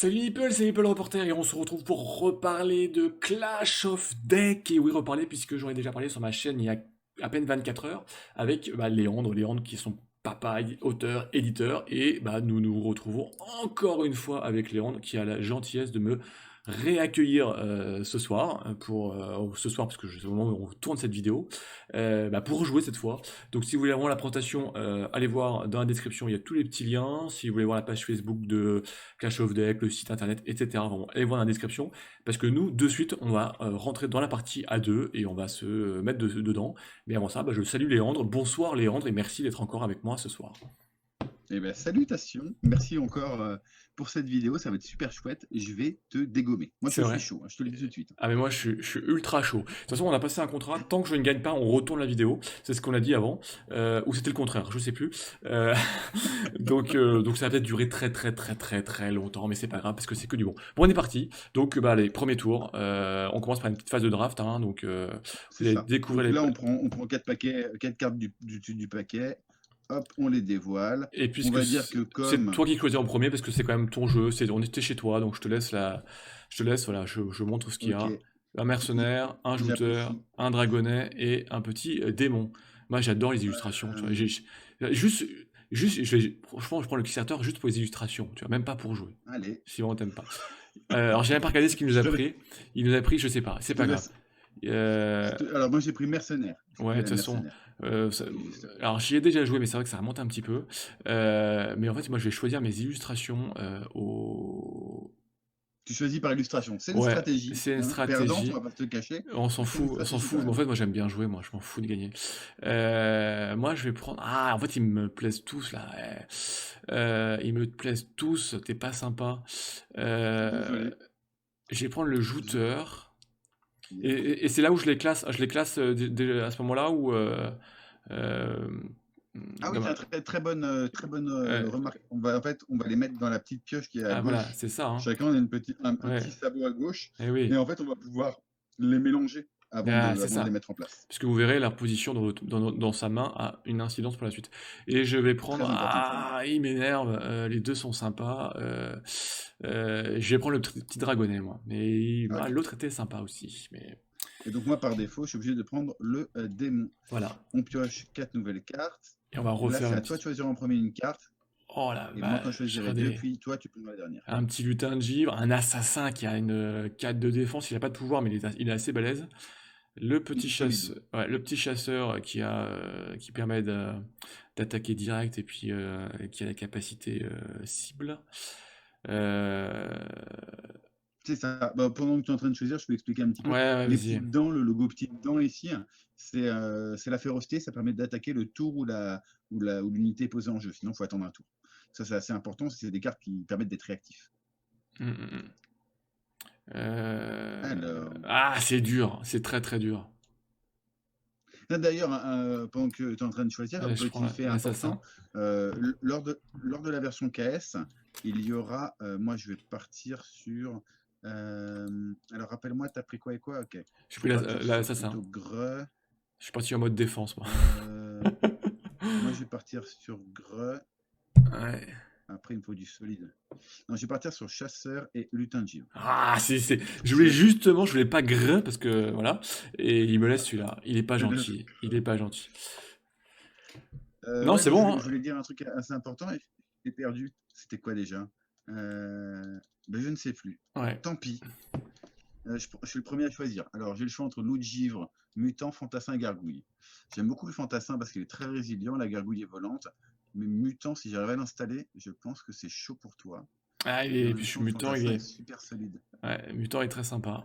Salut Nipple le reporter, et on se retrouve pour reparler de Clash of Deck. Et oui, reparler, puisque j'en ai déjà parlé sur ma chaîne il y a à peine 24 heures, avec Léandre qui est son papa, auteur, éditeur. Et nous nous retrouvons encore une fois avec Léandre, qui a la gentillesse de me réaccueillir ce soir, ce soir, parce que c'est au moment où on tourne cette vidéo, pour jouer cette fois. Donc si vous voulez vraiment la présentation, allez voir dans la description, il y a tous les petits liens. Si vous voulez voir la page Facebook de Clash of Deck, le site internet, etc. Vraiment, allez voir dans la description. Parce que nous, de suite, on va rentrer dans la partie à deux et on va se mettre dedans. Mais avant ça, je salue Léandre. Bonsoir Léandre et merci d'être encore avec moi ce soir. Eh ben, salutations, merci encore pour cette vidéo, ça va être super chouette, je vais te dégommer. Moi C'est je suis vrai. chaud, hein, je te le dis tout de suite. Ah mais moi je suis ultra chaud. De toute façon on a passé un contrat, tant que je ne gagne pas on retourne la vidéo, c'est ce qu'on a dit avant, ou c'était le contraire, je sais plus. Euh, donc ça va peut-être durer très longtemps, mais c'est pas grave parce que c'est que du bon. Bon on est parti, donc allez, premier tour, on commence par une petite phase de draft, hein, donc C'est vous allez ça. découvrir Donc les... là on prend 4 cartes du paquet, hop, on les dévoile. Et On puisque va dire que c'est comme... toi qui choisis en premier parce que c'est quand même ton jeu, on était chez toi, donc je te laisse, voilà, je montre ce qu'il y Ok, a. Un mercenaire, un jouteur, j'apprécie. un dragonnet et un petit démon. Moi j'adore les illustrations, tu vois. Euh, Juste, franchement je prends le Kickstarter juste pour les illustrations, tu vois, même pas pour jouer, allez, si vraiment t'aimes pas. Alors j'ai même pas regardé ce qu'il nous je a te laisse. pris. Il nous a pris, je sais pas, c'est Je te pas grave. laisse. Euh, Alors moi j'ai pris mercenaire, j'ai Ouais, pris de la toute façon, mercenaire. euh, ça- Juste. alors j'y ai déjà joué, mais c'est vrai que ça remonte un petit peu. Mais en fait, moi, je vais choisir mes illustrations au... Tu choisis par illustration, c'est une Ouais, stratégie, c'est une hein. Perdante, on stratégie. va pas te le cacher, On s'en mais c'est une fout, on s'en stratégie quand fout. Mais en même. fait, moi, j'aime bien jouer, moi, je m'en fous de gagner. Moi, je vais prendre... Ah, en fait, ils me plaisent tous, là. Ouais. Ils me plaisent tous, t'es pas sympa. Euh, Désolé. je vais prendre le Je- jouteur. Et, Yes. et c'est là où je les classe. Je les classe à ce moment-là où... euh, Ah oui, dans ma- très bonne euh, remarque. On va les mettre dans la petite pioche qui est à Ah voilà, gauche. c'est ça, hein. Chacun a un Ouais, petit sabot à gauche. eh Et oui. en fait, on va pouvoir les mélanger Ah, c'est avant de les ça. mettre en place. Puisque vous verrez, leur position dans sa main a une incidence pour la suite. Et je vais prendre... Très important pour moi. Ah, il m'énerve, les deux sont sympas. Je vais prendre le petit dragonnet, moi. Mais Ok. l'autre était sympa aussi. Mais Et donc, moi, par défaut, je suis obligé de prendre le démon. voilà. On pioche 4 nouvelles cartes. Et on va Là, refaire c'est une à toi de petite... choisir en premier une carte. Oh la Et moi, quand je vache, choisirai deux, regardez. puis toi, tu prendras la dernière. Un petit lutin de givre, un assassin qui a une 4 de défense, il a pas de pouvoir, mais il est assez balèze. Il est solide. Le petit chasseur qui permet d'attaquer direct et puis qui a la capacité cible. Euh, C'est ça. Bah, pendant que tu es en train de choisir, je peux expliquer un petit Ouais, peu. ouais, Les vas-y. petites dents, le logo petites dents ici, hein, c'est la férocité. Ça permet d'attaquer le tour où l'unité est posée en jeu. Sinon, il faut attendre un tour. Ça, c'est assez important. C'est des cartes qui permettent d'être réactifs. Mm, mm, mm. Euh, Alors, Ah, c'est dur, c'est très dur. là, d'ailleurs, pendant que tu es en train de choisir, Je prends petit fait l'assassin. important, lors de la version KS, il y aura, moi je vais partir sur, alors rappelle-moi, t'as pris quoi et quoi? Ok, J'ai faut pris partir sur l'assassin. plutôt greu. Je suis parti en mode défense, moi. euh, Moi je vais partir sur greu. Ouais. Après il me faut du solide. Non, je vais partir sur chasseur et lutin de givre. Ah, je voulais C'est- justement, je voulais pas grain parce que voilà. Et il me laisse celui-là. Il est pas gentil. Il est pas gentil. Non, Ouais, c'est non, bon, je hein. voulais dire un truc assez important et j'ai perdu. C'était quoi déjà? Ben, je ne sais plus. Ouais. Tant pis. Je suis le premier à choisir. Alors, j'ai le choix entre loup de givre, mutant, fantassin et gargouille. J'aime beaucoup le fantassin parce qu'il est très résilient, la gargouille est volante. Mais mutant, si j'arrive à l'installer, je pense que c'est chaud pour toi. Ah, Et en puis même je suis temps, le mutant, fantassin est super solide. mutant est très sympa.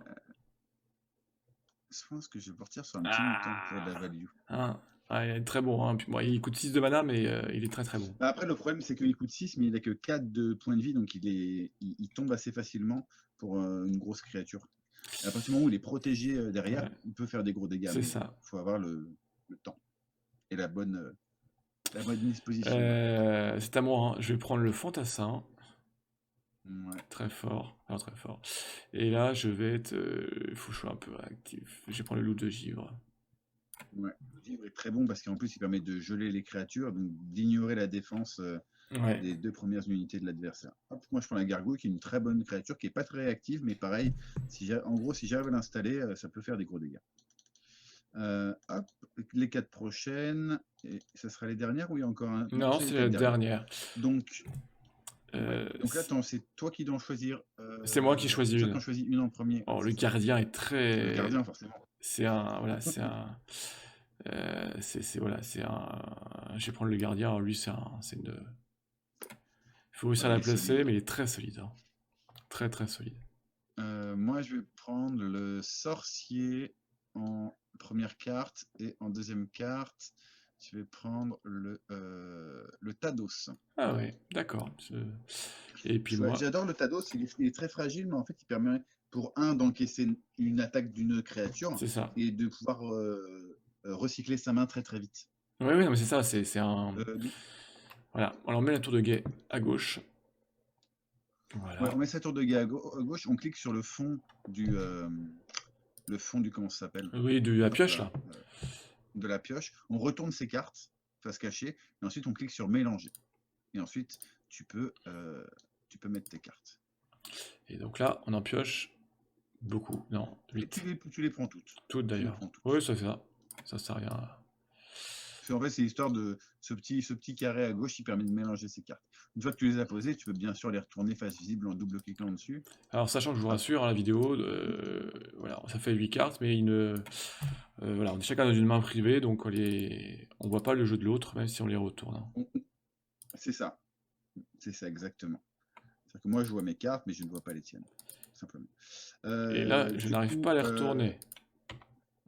Je pense que je vais partir sur un petit mutant pour de la Ah, value. hein. Ah, il est très bon, hein. Puis, bon, il coûte 6 de mana, mais il est très bon. Bah, après, le problème, c'est qu'il coûte 6, mais il n'a que 4 de points de vie, donc il tombe assez facilement pour une grosse créature. Et à partir du moment où il est protégé derrière, Ouais, il peut faire des gros dégâts, c'est mais il ça. faut avoir le temps et la bonne disposition, on va dire. C'est à moi, hein. Je vais prendre le fantassin. Ouais, Très fort. Alors, très fort. Et là, je vais être. Il faut que je sois un peu réactif. Je vais prendre le loup de givre. ouais. Le livre est très bon parce qu'en plus, il permet de geler les créatures, donc d'ignorer la défense Ouais. les 2 premières unités de l'adversaire. Hop, moi je prends la gargouille qui est une très bonne créature, qui est pas très réactive, mais pareil, en gros, si j'arrive à l'installer, ça peut faire des gros dégâts. Hop, les 4 prochaines, et ça sera les dernières ou il y a encore un? Non, Non, c'est les c'est 4 la dernières. dernière. Donc, ouais. Donc là, C'est attends, c'est toi qui dois en choisir. c'est moi qui choisis C'est toi qui une. en choisis une en premier. Ouais, Oh, le c'est ça. gardien est Le très. gardien, forcément. C'est un. Voilà, c'est un. Voilà, c'est un. Je vais prendre le gardien. Alors, lui, c'est une. Il faut réussir Ouais, à il la est solide, placer, hein. mais il est très solide, hein. Très très solide. Moi, je vais prendre le sorcier en première carte et en deuxième carte, je vais prendre le Tados. Ah ouais, d'accord. Et puis moi, J'adore le Tados, il est très fragile, mais en fait, il permet pour un d'encaisser une attaque d'une créature c'est ça. et de pouvoir recycler sa main très très vite. Oui, oui, non, mais c'est ça, c'est un. Euh, Voilà, on met la tour de guet à gauche. ouais, Voilà. on met sa tour de guet à gauche, on clique sur le fond du comment ça s'appelle? Oui, de la Hop pioche là, là. de la pioche. On retourne ses cartes face cachée et ensuite on clique sur mélanger. Et ensuite, tu peux, euh, tu peux mettre tes cartes. Et donc là, on en pioche beaucoup. Non, Et 8. tu les prends toutes. Toutes Tu les d'ailleurs. prends toutes. Oui, ça fait ça. Ça sert à rien. En fait, c'est l'histoire de ce petit carré à gauche qui permet de mélanger ces cartes. Une fois que tu les as posées, tu peux bien sûr les retourner face visible en double-cliquant dessus. Alors, sachant que je vous Hop. rassure, hein, la vidéo, voilà, ça fait 8 cartes, mais voilà, on est chacun dans une main privée, donc on voit pas le jeu de l'autre, même si on les retourne, hein. C'est ça. C'est ça, exactement. C'est-à-dire que moi, je vois mes cartes, mais je ne vois pas les tiennes. Simplement. Et là, je Du n'arrive pas à coup, les retourner.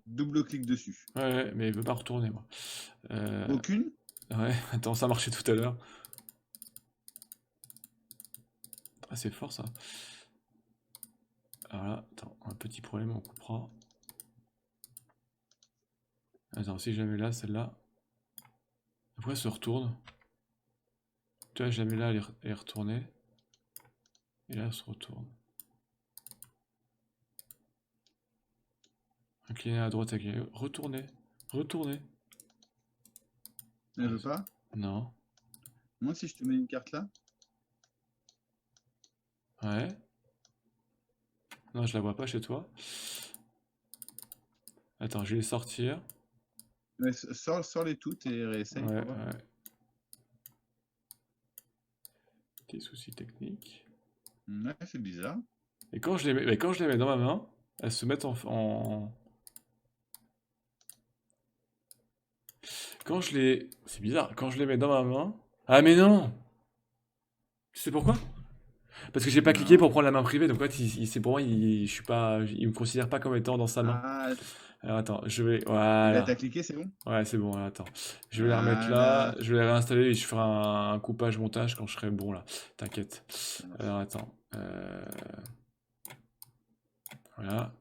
double-clic dessus. Ouais, ouais, mais il veut pas retourner, moi. Euh, Aucune? ouais, attends, ça marchait tout à l'heure. Ah, c'est fort ça. Alors là, attends, un petit problème, on coupera. Attends, si je la mets là, celle-là. Pourquoi elle se retourne? Tu vois, je la mets là, elle est retournée. Et là, elle se retourne. Incliner à droite, incliner. Retourner. Retourner. Elle veut pas? Non. Moi, si je te mets une carte là? Ouais. Non, je la vois pas chez toi. Attends, je vais les sortir. Ouais, sors-les toutes et réessaye Ouais, pour voir. ouais. Petit souci technique. Ouais, c'est bizarre. Et quand je les mets dans ma main, elles se mettent Quand je les... C'est bizarre, quand je les mets dans ma main... Ah mais non! Tu sais pourquoi? Parce que j'ai pas cliqué Non. pour prendre la main privée, donc en fait, c'est pour moi, je suis pas... il me considère pas comme étant dans sa main. Ah, Alors attends, je vais... et là, t'as Voilà. cliqué, c'est bon? Ouais, c'est bon, attends. Je vais les remettre là, Voilà, je vais les réinstaller et je ferai un coupage-montage quand je serai bon là. T'inquiète. ça Alors marche. attends. Voilà.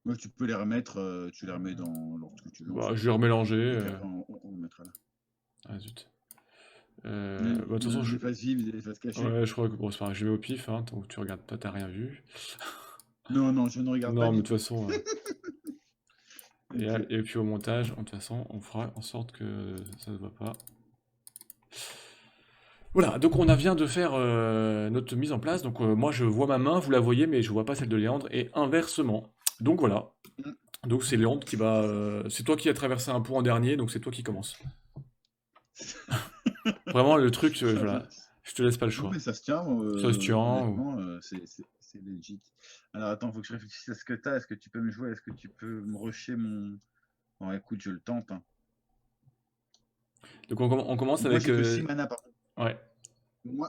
Ouais, tu peux les remettre, tu les remets dans l'ordre que tu veux, en Bah, fait. je vais remélanger. Et puis après, on le mettra là. Ah zut. Les, Bah, de toute façon, les faces vives et les faces cachées. ouais, je crois que bon, c'est pas grave, je vais au pif, hein, donc tu regardes pas, t'as rien vu. Non, non, je ne regarde pas Non, mais du de tout. toute façon. Ok. Et puis au montage, de toute façon, on fera en sorte que ça ne se voit pas. Voilà, donc on vient de faire notre mise en place. Donc moi je vois ma main, vous la voyez, mais je vois pas celle de Léandre, et inversement. Donc voilà. Mm. Donc c'est Léandre qui va. C'est toi qui as traversé un pont en dernier, donc c'est toi qui commence. Vraiment le truc, Ça voilà. marche. Je te laisse pas le Non, choix. mais ça se tient, Ça se tient. honnêtement, c'est legit. Alors attends, faut que je réfléchisse à ce que t'as. Est-ce que tu peux me jouer? Est-ce que tu peux me rusher mon. Bon, écoute, je le tente, hein. Donc on commence Moi, avec. j'ai que 6 mana par contre. Ouais.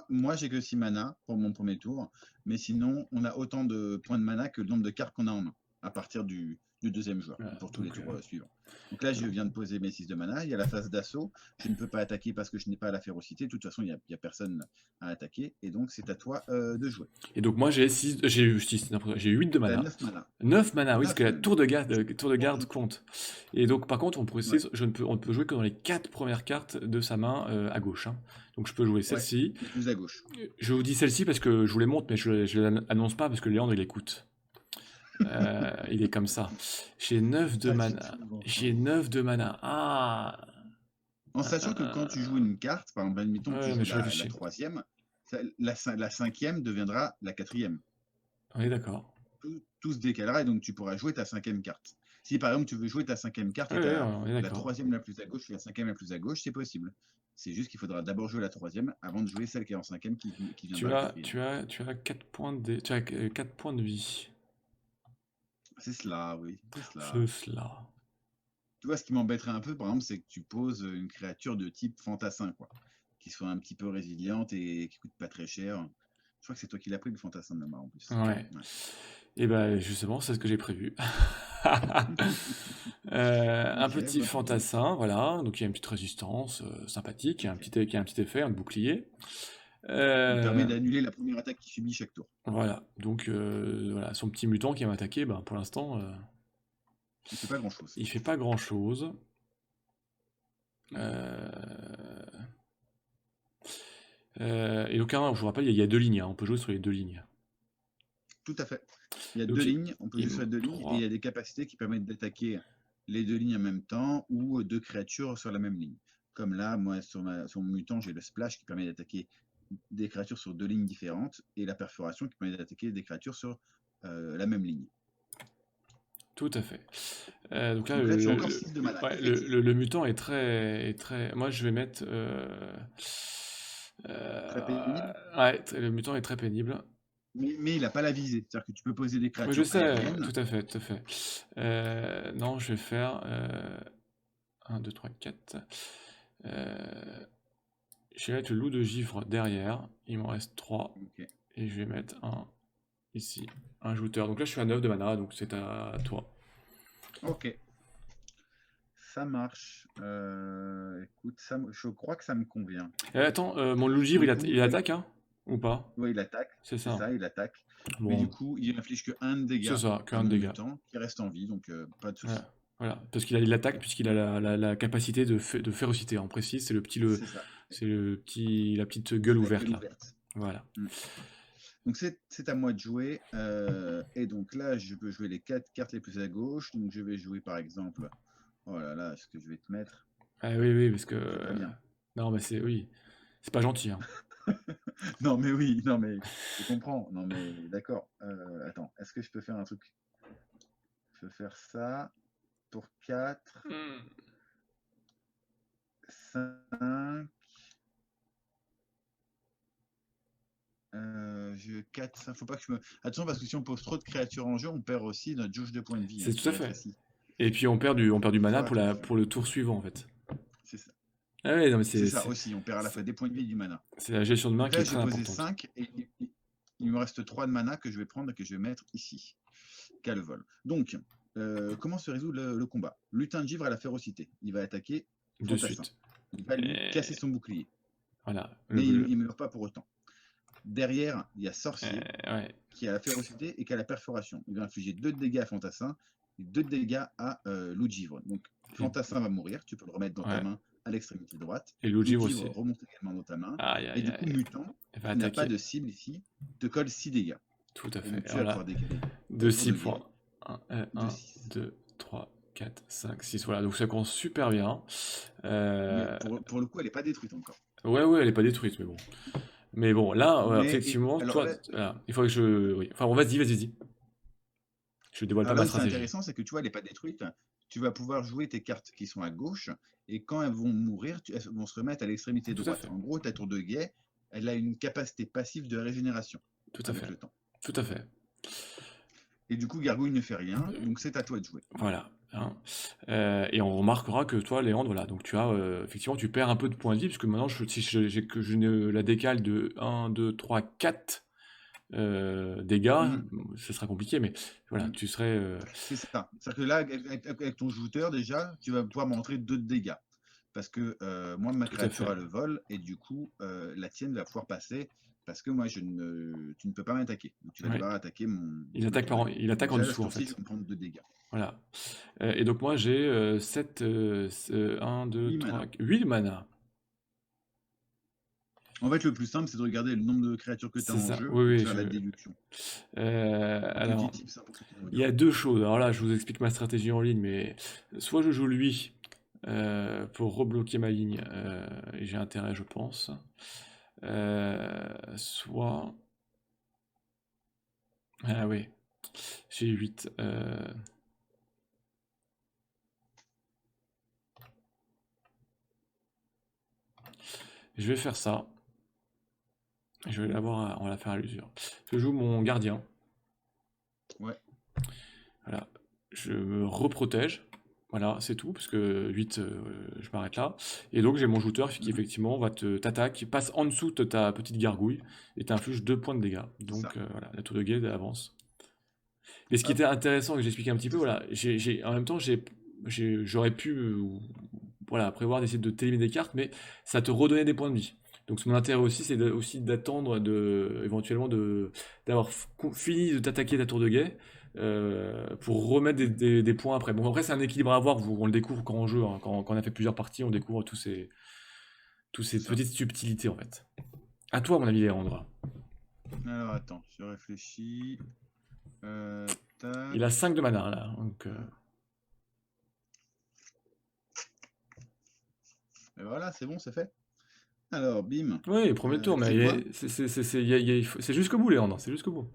Moi j'ai que 6 mana pour mon premier tour. Mais sinon, on a autant de points de mana que le nombre de cartes qu'on a en main à partir du deuxième joueur Voilà, pour tous les donc, tours suivants. Donc là, je viens de poser mes 6 de mana. Il y a la phase d'assaut. Je ne peux pas attaquer parce que je n'ai pas la férocité. De toute façon, il y a personne à attaquer. Et donc, c'est à toi de jouer. et donc moi j'ai 8 de T'as mana. 9 mana. 9 mana, oui, parce que 9 la même. tour de garde compte. Et donc, par contre, on Ouais, on ne peut jouer que dans les 4 premières cartes de sa main à gauche, hein. Donc, je peux jouer ouais. celle-ci. Et plus à gauche. Je vous dis celle-ci parce que je vous les montre, mais je les annonce pas parce que Léandre, il écoute. Il est comme ça. J'ai 9 de Ah, mana. c'est tout, J'ai enfin. 9 de mana. Ah! En sachant que quand tu joues une carte, par exemple, admettons que tu Ouais, mais joues je la réfléchis. troisième, la cinquième deviendra la quatrième. On est d'accord. Tout se décalera et donc tu pourras jouer ta cinquième carte. Si par exemple tu veux jouer ta cinquième carte Ouais, et ouais, ta, on est la d'accord. troisième la plus à gauche et la cinquième la plus à gauche, c'est possible. C'est juste qu'il faudra d'abord jouer la troisième avant de jouer celle qui est en cinquième qui viendra Tu la as, quatrième. tu as, tu as 4 points tu as 4 points de vie. C'est cela, oui, c'est cela. C'est cela. Tu vois, ce qui m'embêterait un peu, par exemple, c'est que tu poses une créature de type fantassin, quoi, qui soit un petit peu résiliente et qui coûte pas très cher. Je crois que c'est toi qui l'as pris, le fantassin de Namar, en plus. Ouais. Ouais. Et ben justement, c'est ce que j'ai prévu. Un Ok, petit bah, bon. fantassin, voilà. Donc il y a une petite résistance sympathique, Ok. qui a un petit effet, un bouclier. Il permet Euh, d'annuler la première attaque qu'il subit chaque tour. voilà. Donc voilà, son petit mutant qui va m'attaquer, ben, pour l'instant, Il fait pas grand-chose. il fait pas grand-chose. Euh, et donc, hein, je vous rappelle, il y a deux lignes, hein. On peut jouer sur les deux lignes. Tout à fait. Il y a deux Donc, lignes, on peut jouer sur les deux lignes, et il y 3. a des capacités qui permettent d'attaquer les deux lignes en même temps ou deux créatures sur la même ligne. Comme là, moi, sur mon mutant, j'ai le splash qui permet d'attaquer des créatures sur deux lignes différentes et la perforation qui permet d'attaquer des créatures sur la même ligne. Tout à fait. Donc là, Donc là, tu as encore 6 de mana, ouais, effectivement. le mutant est très. Moi, je vais mettre. Très pénible, Ouais, le mutant est très pénible. mais il n'a pas la visée. C'est-à-dire que tu peux poser des Oui, je créatures sais, aériennes. tout à fait, tout à fait. Non, je vais faire 1, 2, 3, 4. Je vais mettre le loup de givre derrière. Il m'en reste 3. Ok. Et je vais mettre un ici, un jouteur. Donc là, je suis à 9 de mana, donc c'est à toi. Ok. Ça marche. Écoute, je crois que ça me convient. Attends, mon loup de givre, Du coup, il attaque, hein? Ou pas? ouais, il attaque, C'est c'est ça. ça, il attaque. Mais du Bon, coup, il inflige que 1 de c'est dégâts ça, à qu'un mon dégât. mutant qui reste en vie, donc pas de Ouais, souci. voilà. Parce qu'il l'attaque, puisqu'il a la capacité de férocité. En précis, C'est ça, c'est la petite gueule la ouverte gueule là. ouverte. Voilà. Mm. Donc c'est à moi de jouer. Et donc là, je peux jouer les 4 cartes les plus à gauche. Donc je vais jouer par exemple. Oh là là, ce que je vais te mettre, Ah oui, oui, parce que. c'est pas bien. Non, mais oui. C'est pas gentil, hein. Non mais oui, non mais je comprends. Non mais d'accord. Attends, est-ce que je peux faire un truc? Je peux faire ça pour 4, Hmm. 5. Je 4, ça faut pas que je me. Attention parce que si on pose trop de créatures en jeu, on perd aussi notre jauge de points de vie C'est qui tout à fait. rétrécit. Et puis on perd du Il faut mana faire attention. pour le tour suivant, en fait. C'est ça. Ah oui, non, mais C'est ça aussi, on perd à la fois des points de vie et du mana. c'est la gestion de main Donc qui là, est j'ai très posé importante. 5 et il me reste 3 de mana que je vais prendre et que je vais mettre ici. Qu'à le vol. Donc, comment se résout le combat? Lutin de givre à la férocité. Il va attaquer De Fantassin. suite. Il va lui casser Et son bouclier. voilà. Mais il ne meurt pas pour autant. Derrière, il y a Sorcier Ouais. qui a la férocité et qui a la perforation. Il va infliger 2 de dégâts à Fantassin et 2 de dégâts à Loup de Givre. Donc Et, Fantassin va mourir, tu peux le remettre dans ta ouais. main à l'extrémité droite. Et Loup de Loup de givre Givre aussi. remonte également dans ta main. Aïe, Et aïe, du coup, aïe. Mutant, Elle va qui n'a pas attaquer. de cible ici, te colle 6 dégâts. Tout à Et fait. donc tu vas Voilà. pouvoir décaler De ton 6 dé points. 1, 6. 2, 3, 4, 5, 6. Voilà, donc ça commence super bien. Mais Euh, pour le coup, elle n'est pas détruite encore. Ouais, ouais, elle est pas détruite, mais bon. Mais bon, là, ouais, Mais effectivement, alors toi, là, voilà, il faut que je. Oui. Enfin, bon, vas-y, vas-y, vas-y. Je dévoile pas alors ma là où c'est stratégie. intéressant, c'est que tu vois, elle n'est pas détruite. Tu vas pouvoir jouer tes cartes qui sont à gauche, et quand elles vont mourir, elles vont se remettre à l'extrémité Tout à droite. fait. En gros, ta tour de guet, elle a une capacité passive de régénération Tout à avec fait. le temps. Tout à fait. Et du coup, Gargouille ne fait rien, donc c'est à toi de jouer. Voilà. Hein. Et on remarquera que toi, Léandre, voilà, donc tu as effectivement, tu perds un peu de points de vie, parce que maintenant, si que je ne la décale de 1, 2, 3, 4 dégâts, Mhm. ce sera compliqué, mais voilà, Mhm. tu serais. C'est ça. C'est-à-dire que là, avec ton jouteur, déjà, tu vas pouvoir montrer 2 de dégâts. Parce que moi, ma Tout à créature fait. a le vol, et du coup, la tienne va pouvoir passer, parce que moi, tu ne peux pas m'attaquer. Donc tu vas Ouais. devoir attaquer ma Attaque tour de guet. il Donc attaque en déjà, là, ce dessous, en tour-ci, je fait. vais me prendre 2 dégâts. Voilà. Et donc, moi, j'ai 7, 1, 2, 8 3, mana. 8 mana. En fait, le plus simple, c'est de regarder le nombre de créatures que tu as C'est en ça. jeu Oui, et de oui, faire la déduction. Petit alors, tip, ça, pour ceux qui nous il y a regardent. deux choses. Alors là, je vous explique ma stratégie en ligne, mais soit je joue lui, pour rebloquer ma ligne. J'ai intérêt, je pense. Soit... Ah oui, j'ai 8. Je vais faire ça. Je vais l'avoir, on va la faire à l'usure. Je joue mon gardien. Ouais. Voilà. Je me reprotège. Voilà, c'est tout, parce que 8, je m'arrête là. Et donc j'ai mon jouteur qui effectivement va t'attaque, passe en dessous de ta petite gargouille, et t'inflige 2 points de dégâts. Donc voilà, la tour de guet avance. Mais ce qui était intéressant, que j'expliquais un petit peu, voilà, en même temps, j'aurais pu voilà, prévoir d'essayer de t'éliminer des cartes, mais ça te redonnait des points de vie. Donc mon intérêt aussi, c'est aussi d'attendre éventuellement d'avoir fini de t'attaquer ta tour de guet pour remettre des points après. Bon, après, c'est un équilibre à avoir, on le découvre quand on joue, hein. Quand on a fait plusieurs parties, on découvre toutes ces petites subtilités en fait. À toi, mon ami Léandre. Alors attends, je réfléchis. Tac. Il a 5 de mana là. Donc, Et voilà, c'est bon, c'est fait. Alors, bim. oui, premier tour, C'est mais quoi? c'est jusqu'au bout, Léandre, c'est jusqu'au bout.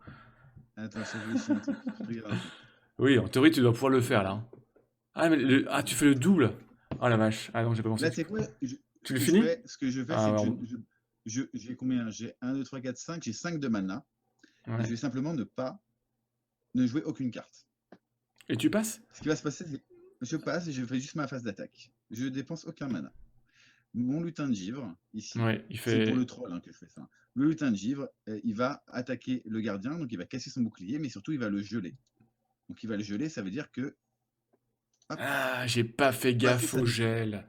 Attends, je réfléchis un truc. Je regarde un truc. Oui, en théorie, tu dois pouvoir le faire là. Ah, mais tu fais le double. Oh la vache. Ah non, j'ai pas pensé. Là, c'est quoi? Tu le finis? Ce que je fais, Ah, c'est ouais, que j'ai combien? J'ai 1, 2, 3, 4, 5. J'ai 5 de mana. Et ouais. je vais simplement ne jouer aucune carte. Et tu passes? Ce qui va se passer, c'est que je passe et je fais juste ma phase d'attaque. Je ne dépense aucun mana. Mon lutin de givre, ici, Ouais, c'est pour le troll hein, que je fais ça. Le lutin de givre, il va attaquer le gardien, donc il va casser son bouclier, mais surtout il va le geler. Donc il va le geler, ça veut dire que... Hop, Ah, j'ai pas fait gaffe au gel.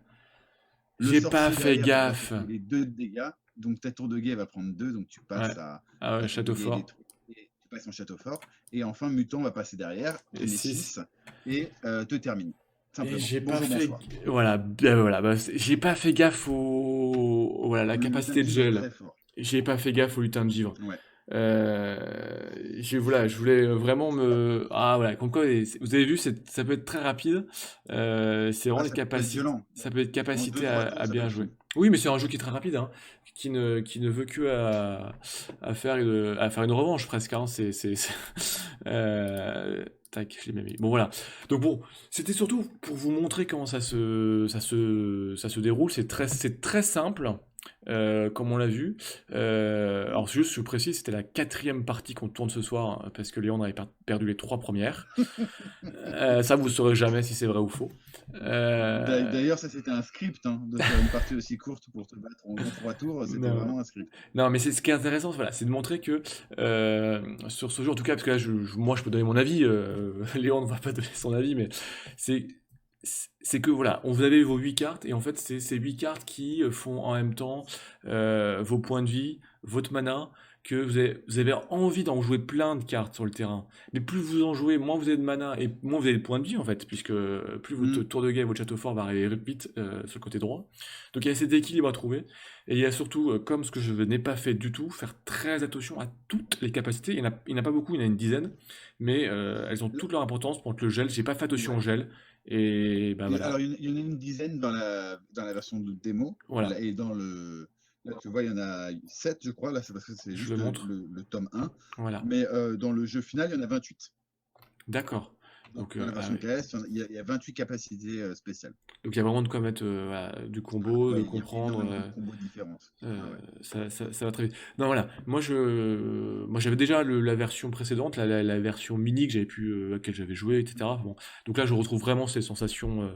le J'ai pas sorcier fait derrière va gaffe. attaquer les 2 dégâts, donc ta tour de guet va prendre 2, donc tu passes Ouais. à... Ah ouais, ta tour de château guet est fort. détruite, et tu passes en château fort. Et enfin, Mutant va passer derrière, qui Et met 6. 6, et te termine. Et Simplement. j'ai pas Bonjour, fait. bonsoir. Voilà, voilà, j'ai pas fait gaffe voilà, la Le lutin capacité de de givre est gel. très fort. J'ai pas fait gaffe au lutin de givre. Ouais. Voilà, je voulais vraiment me. Ah voilà, comme quoi, vous avez vu, ça peut être très rapide. C'est vraiment Ah, les ça peut être capacités. violent. Ça peut être En capacité 2-3 tours, à ça peut bien être jouer. fou. Oui, mais c'est un jeu qui est très rapide, hein, qui ne veut que à faire une revanche presque. Hein, tac, je l'ai même mis. Bon voilà. Donc bon, c'était surtout pour vous montrer comment ça se déroule. C'est très simple. Comme on l'a vu. Alors juste, je précise, c'était la 4e partie qu'on tourne ce soir, hein, parce que Léon avait perdu les 3 premières. Ça, vous saurez jamais si c'est vrai ou faux. D'ailleurs, ça c'était un script, hein, de faire une partie aussi courte pour te battre en 3 tours, c'était Non, vraiment un script. non, mais ce qui est intéressant, voilà, c'est de montrer que sur ce jeu, en tout cas, parce que là, moi, je peux donner mon avis. Léon ne va pas donner son avis, mais c'est c'est que voilà, vous avez vos 8 cartes, et en fait, c'est ces 8 cartes qui font en même temps vos points de vie, votre mana, que vous avez envie d'en jouer plein de cartes sur le terrain. Mais plus vous en jouez, moins vous avez de mana, et moins vous avez de points de vie, en fait, puisque plus votre tour de guet et votre château fort va arriver vite sur le côté droit. Donc il y a cet équilibre à trouver, et il y a surtout, comme ce que je n'ai pas fait du tout, faire très attention à toutes les capacités. Il n'y en a pas beaucoup, il y en a une dizaine, mais elles ont toute leur importance pour le gel. J'ai pas fait attention Ouais. au gel. Et ben voilà. Alors, il y en a une dizaine dans la version de démo. Voilà. Là, et dans le. Là, tu vois, il y en a 7, je crois. Là, c'est parce que c'est Je juste le montre. le tome 1. Voilà. Mais dans le jeu final, il y en a 28. D'accord. Donc, dans la version KS, il y a 28 capacités spéciales. Donc il y a vraiment de quoi mettre voilà, du combo, Ouais, de il y a comprendre. énormément de combos différents. Ça va très vite. Non, voilà. Moi, j'avais déjà la version précédente, la version mini que à laquelle j'avais joué, etc. Bon. Donc là, je retrouve vraiment ces sensations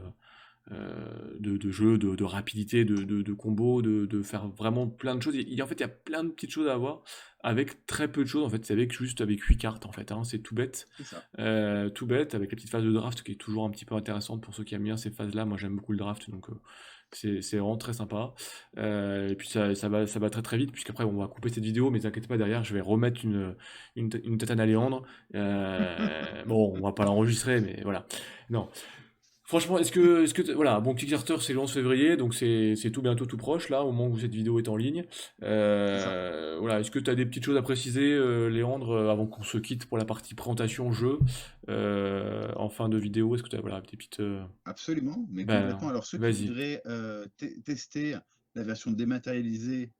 de jeu, de rapidité, de combo, de faire vraiment plein de choses. En fait, il y a plein de petites choses à avoir avec très peu de choses. En fait, c'est juste avec 8 cartes, en fait. Hein, c'est tout bête. C'est ça. Tout bête, avec la petite phase de draft qui est toujours un petit peu intéressante pour ceux qui aiment bien ces phases-là. Moi, j'aime beaucoup le draft, donc c'est vraiment très sympa. Et puis ça va très très vite, puisqu'après on va couper cette vidéo, mais t'inquiète pas, derrière je vais remettre une tatane à Léandre. Bon, on va pas l'enregistrer, mais voilà. Non. Franchement, voilà, bon, Kickstarter c'est le 11 février, donc c'est tout bientôt tout proche là, au moment où cette vidéo est en ligne. voilà, est-ce que tu as des petites choses à préciser, Léandre, avant qu'on se quitte pour la partie présentation jeu, en fin de vidéo? Est-ce que tu as voilà, des petites... Absolument, mais complètement. Ben, Alors, ceux qui vas-y. voudraient tester la version dématérialisée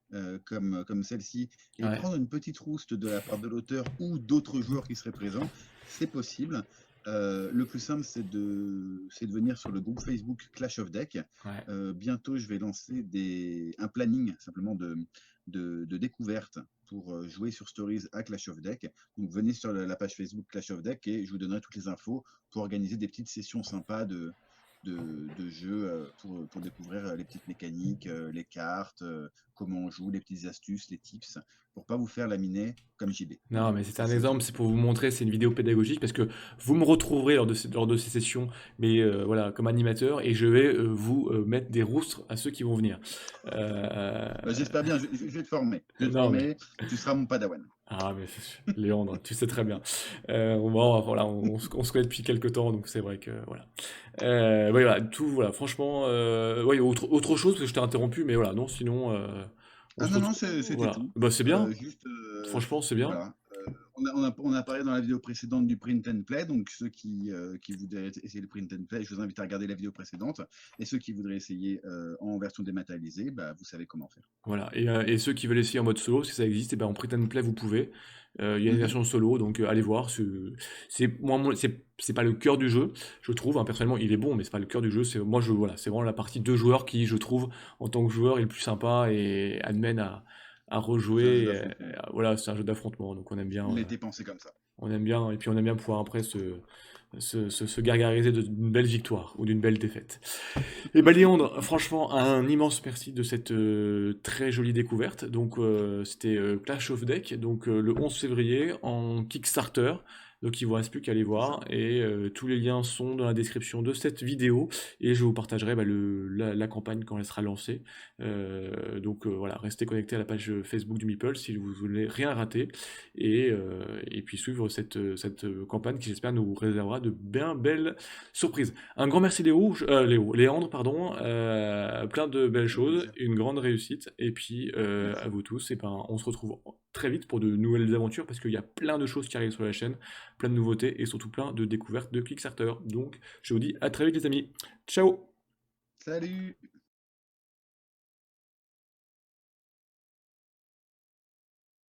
comme celle-ci et Ouais, prendre une petite rouste de la part de l'auteur ou d'autres joueurs qui seraient présents, c'est possible. Le plus simple, c'est de venir sur le groupe Facebook Clash of Deck. ouais. Bientôt, je vais lancer un planning simplement de découverte pour jouer sur Stories à Clash of Deck. Donc, venez sur la page Facebook Clash of Deck et je vous donnerai toutes les infos pour organiser des petites sessions sympas de jeu pour découvrir les petites mécaniques, les cartes, comment on joue, les petites astuces, les tips, pour pas vous faire laminer comme JB. Non, Voilà, mais c'est ça un c'est exemple, tout. c'est pour vous montrer, c'est une vidéo pédagogique parce que vous me retrouverez lors de ces sessions, mais voilà, comme animateur, et je vais vous mettre des roustres à ceux qui vont venir. Euh, Bah, j'espère bien, je vais te former. Je vais te non, mais former, tu seras mon padawan. ah, mais Léandre, tu sais très bien. Bon, voilà, on se connaît depuis quelques temps, donc c'est vrai que voilà. Ouais, voilà, tout, voilà, franchement, ouais, autre chose parce que je t'ai interrompu, mais voilà, non, sinon, on Ah se non, non, retrouve. c'était Voilà, tout. bah c'est bien. Juste, Franchement, c'est bien. voilà. On a parlé dans la vidéo précédente du print and play, donc ceux qui voudraient essayer le print and play, je vous invite à regarder la vidéo précédente. Et ceux qui voudraient essayer en version dématérialisée, bah, vous savez comment faire. Voilà. Et ceux qui veulent essayer en mode solo, si ça existe, et ben en print and play, vous pouvez. Il y a une Mhm. version solo, donc allez voir. C'est pas le cœur du jeu, je trouve. Hein, personnellement, il est bon, mais c'est pas le cœur du jeu. Voilà, c'est vraiment la partie deux joueurs qui, je trouve, en tant que joueur, est le plus sympa et amène à C'est un jeu rejouer. d'affrontement. Voilà, c'est un jeu d'affrontement, donc Il a été pensé comme ça. on aime bien, et puis on aime bien pouvoir après se gargariser d'une belle victoire ou d'une belle défaite. Et bah Léandre, franchement, un immense merci de cette très jolie découverte. Donc c'était Clash of Deck, donc le 11 février en Kickstarter. Donc il ne vous reste plus qu'à aller C'est ça. voir et tous les liens sont dans la description de cette vidéo et je vous partagerai bah, la campagne quand elle sera lancée. Donc voilà, restez connectés à la page Facebook du Meeple si vous voulez rien rater et puis suivre cette campagne qui j'espère nous réservera de bien belles surprises. Un grand merci Léandre, pardon, plein de belles Avec choses, plaisir. une grande réussite, et puis à Merci. vous tous, et ben, on se retrouve très vite pour de nouvelles aventures, parce qu'il y a plein de choses qui arrivent sur la chaîne, plein de nouveautés, et surtout plein de découvertes de Kickstarter. Donc je vous dis à très vite les amis, ciao! Salut!